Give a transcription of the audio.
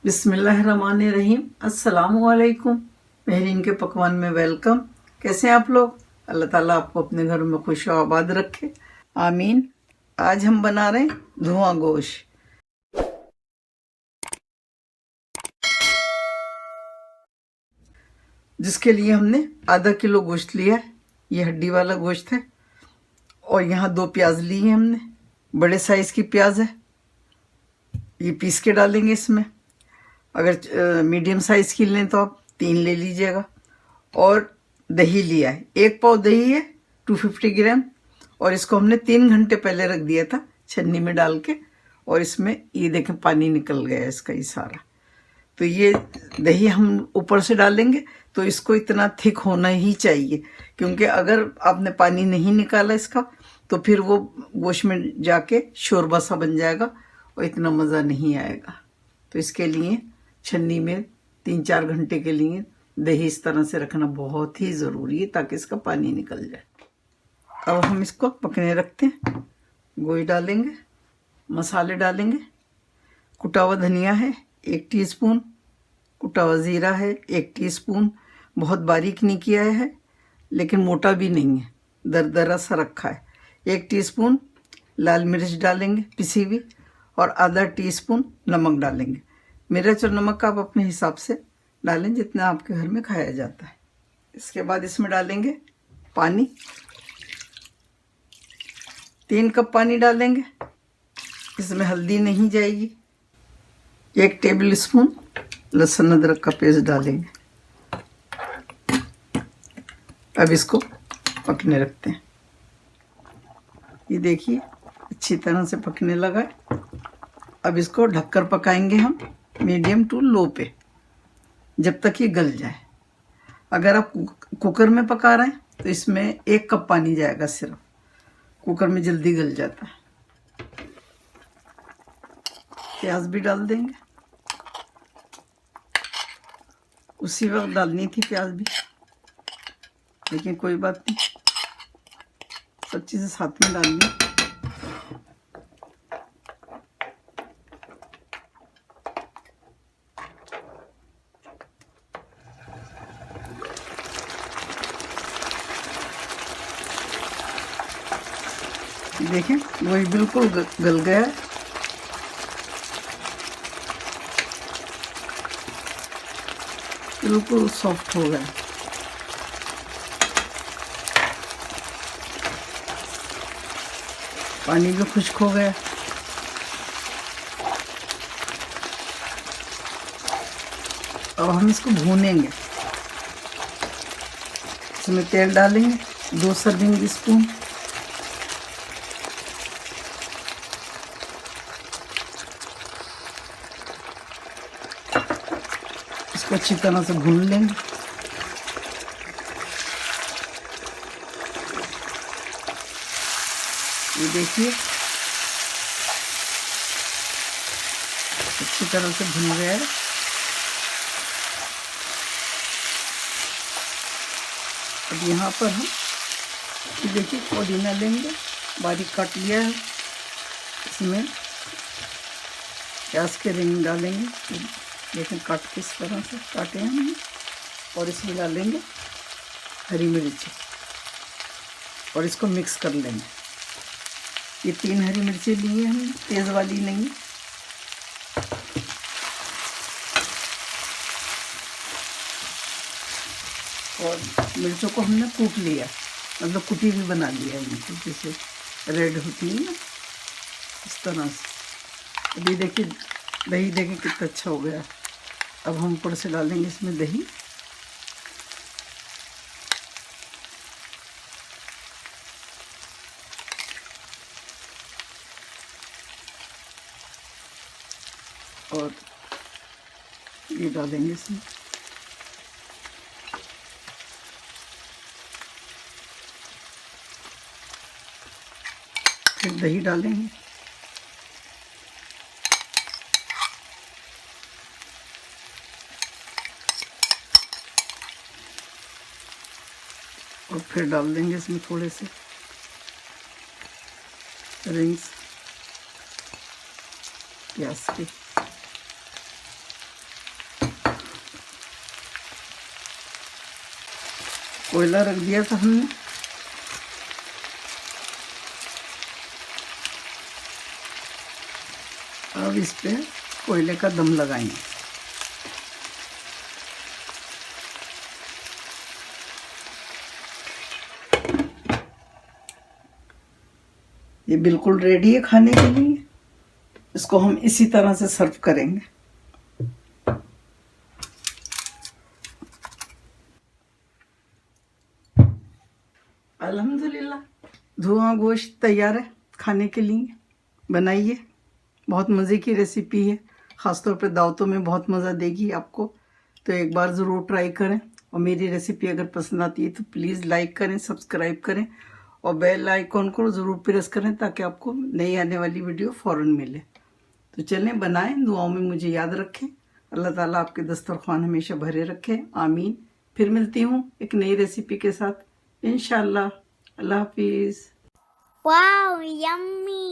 बिस्मिल्लाहिर्रहमानिर्रहीम। अस्सलामुअलैकुम। महरीन के पकवान में वेलकम। कैसे हैं आप लोग? अल्लाह ताला आपको अपने घर में खुश आबाद रखे, आमीन। आज हम बना रहे हैं धुआं गोश्त, जिसके लिए हमने आधा किलो गोश्त लिया है। ये हड्डी वाला गोश्त है। और यहाँ 2 प्याज ली है हमने, बड़े साइज की प्याज है। ये पीस के डालेंगे इसमें। अगर मीडियम साइज की लें तो आप 3 ले लीजिएगा। और दही लिया है, 1 पाव दही है, 250 ग्राम। और इसको हमने 3 घंटे पहले रख दिया था छन्नी में डाल के। और इसमें ये देखें पानी निकल गया इसका ये सारा। तो ये दही हम ऊपर से डालेंगे तो इसको इतना थिक होना ही चाहिए, क्योंकि अगर आपने पानी नहीं निकाला इसका तो फिर वो गोश्त में जाके शोरबा सा बन जाएगा और इतना मज़ा नहीं आएगा। तो इसके लिए छन्नी में 3-4 घंटे के लिए दही इस तरह से रखना बहुत ही ज़रूरी है, ताकि इसका पानी निकल जाए। अब हम इसको पकने रखते हैं। गोश्त डालेंगे, मसाले डालेंगे। कुटा हुआ धनिया है 1 टीस्पून, कुटा हुआ ज़ीरा है 1 टीस्पून। बहुत बारीक नहीं किया है, लेकिन मोटा भी नहीं है, दरदरा सा रखा है। 1 टीस्पून लाल मिर्च डालेंगे पिसी हुई, और आधा टीस्पून नमक डालेंगे। मिर्च और नमक आप अपने हिसाब से डालें जितना आपके घर में खाया जाता है। इसके बाद इसमें डालेंगे पानी, 3 कप पानी डालेंगे। इसमें हल्दी नहीं जाएगी। 1 टेबल स्पून लहसुन अदरक का पेस्ट डालेंगे। अब इसको पकने रखते हैं। ये देखिए अच्छी तरह से पकने लगा है। अब इसको ढककर पकाएंगे हम मीडियम टू लो पे, जब तक ये गल जाए। अगर आप कुकर में पका रहे हैं तो इसमें 1 कप पानी जाएगा सिर्फ, कुकर में जल्दी गल जाता है। प्याज भी डाल देंगे, उसी वक्त डालनी थी प्याज भी, लेकिन कोई बात नहीं, सब चीज़ें साथ में डालनी। देखें वही बिल्कुल गल गया है। बिल्कुल सॉफ्ट हो गया। पानी भी खुश्क हो गया। अब हम इसको भूनेंगे। इसमें तेल डालेंगे 2 सर्विंग स्पून। इसको अच्छी तरह से भून लेंगे। ये देखिए अच्छी तरह से भून गया है। अब यहाँ पर हम ये देखिए पुदीना लेंगे, बारीक काट लिया है। इसमें प्याज के रिंग डालेंगे, लेकिन काट के इस तरह से काटे हैं हमने। और इसमें डालेंगे हरी मिर्ची और इसको मिक्स कर लेंगे। ये 3 हरी मिर्ची ली है हमने, तेज़ वाली नहीं। और मिर्चों को हमने कूट लिया, मतलब कुटी भी बना लिया है, जैसे रेड होती है ना, इस तरह से। अभी देखिए दही देखिए कितना अच्छा हो गया। अब हम ऊपर से डालेंगे इसमें दही। और ये डालेंगे इसमें। फिर दही डालेंगे। और फिर डाल देंगे इसमें थोड़े से रिंग्स प्याज के। कोयला रख दिया था हमने। अब इस पे कोयले का दम लगाएंगे। ये बिल्कुल रेडी है खाने के लिए। इसको हम इसी तरह से सर्व करेंगे। अल्हम्दुलिल्लाह धुआं गोश्त तैयार है खाने के लिए। बनाइए, बहुत मज़े की रेसिपी है, ख़ासतौर पर दावतों में बहुत मज़ा देगी आपको। तो एक बार ज़रूर ट्राई करें। और मेरी रेसिपी अगर पसंद आती है तो प्लीज़ लाइक करें, सब्सक्राइब करें और बेल आइकॉन को ज़रूर प्रेस करें ताकि आपको नई आने वाली वीडियो फ़ौरन मिले। तो चलें बनाएं, दुआओं में मुझे याद रखें। अल्लाह ताला आपके दस्तरखान हमेशा भरे रखे, आमीन। फिर मिलती हूँ एक नई रेसिपी के साथ इंशाल्लाह। अल्लाह हाफिज़। Wow, yummy!